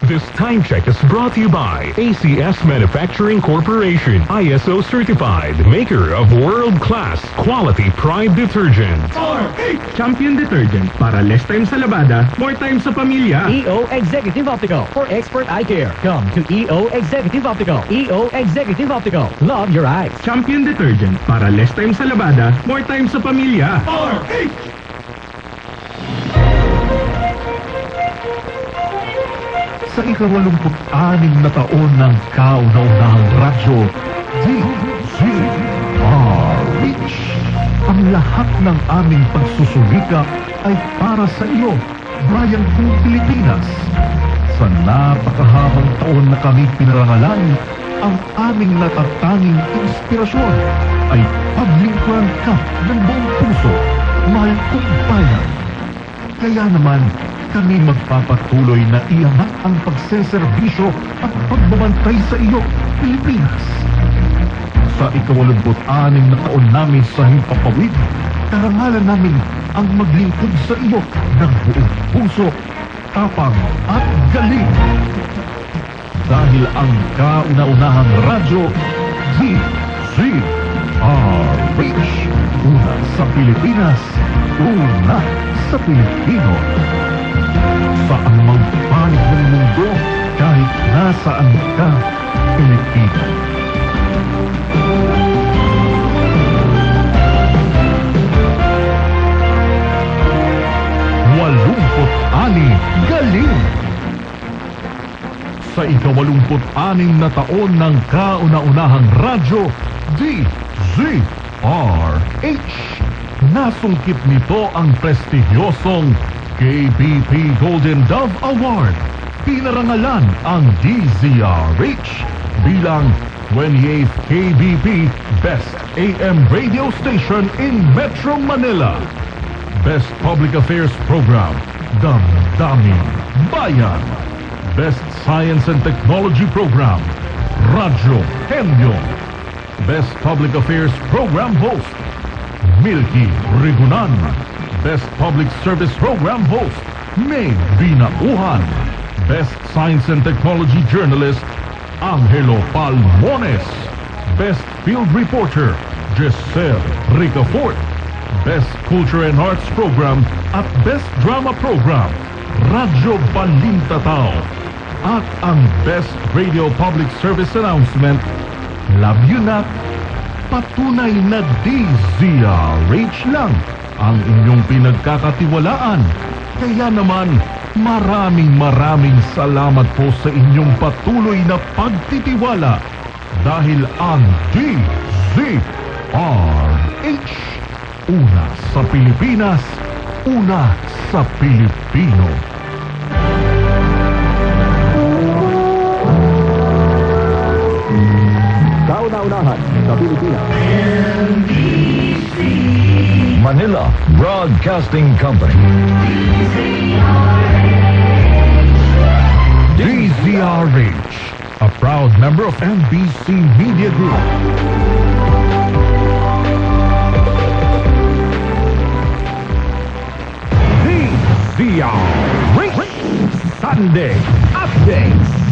This time check is brought to you by ACS Manufacturing Corporation, ISO certified, maker of world-class quality Pride detergent. Champion detergent para less time sa labada, more time sa pamilya. EO Executive Optical for expert eye care. Come to EO Executive Optical. EO Executive Optical. Love your eyes. Champion detergent para less time sa labada, more time sa pamilya. Sa ika-86 na taon ng kauna-unahang radyo, DZRH. Ang lahat ng aming pagsusumika ay para sa iyo, bayang kong Pilipinas. Sa napakahabang taon na kami pinarangalan, ang aming natatanging inspirasyon ay paglingkuran ka ng buong puso, mahal kong bayan. Kaya naman, kami magpapatuloy na iangat ang pagseserbisyo at pagbabantay sa iyo, Pilipinas. Sa ika-86 na taon namin sa himpapawid, karangalan namin ang maglingkod sa iyo ng buong puso, tapang at galing. Dahil ang kauna-unahang radyo, DZRH. Una sa Pilipinas, una sa Pilipino. Sa anumang panig ng mundo, kahit nasaan ka, Pilipino. Walumput-ani, galing! Sa ika-86 na taon ng kauna-unahang radyo, DZRH. Nasungkit nito ang prestigyosong KBP Golden Dove Award. Pinarangalan ang DZRH bilang 28th KBP Best AM Radio Station in Metro Manila. Best Public Affairs Program, Damdamin Bayan. Best Science and Technology Program, Radyo Henyo. Best Public Affairs Program Host, Milky Rigunan. Best Public Service Program Host, May Binauhan. Best Science and Technology Journalist, Angelo Palmones. Best Field Reporter, Giselle Ricafort. Best Culture and Arts Program at Best Drama Program, Radyo Balintataw. At ang Best Radio Public Service Announcement, love you na, patunay na DZRH lang ang inyong pinagkakatiwalaan. Kaya naman, maraming salamat po sa inyong patuloy na pagtitiwala dahil ang DZRH, una sa Pilipinas, una sa Pilipino. Kauna-unahan sa Pilipinas. Manila Broadcasting Company. DZRH, a proud member of NBC Media Group. DZRH Sunday Updates.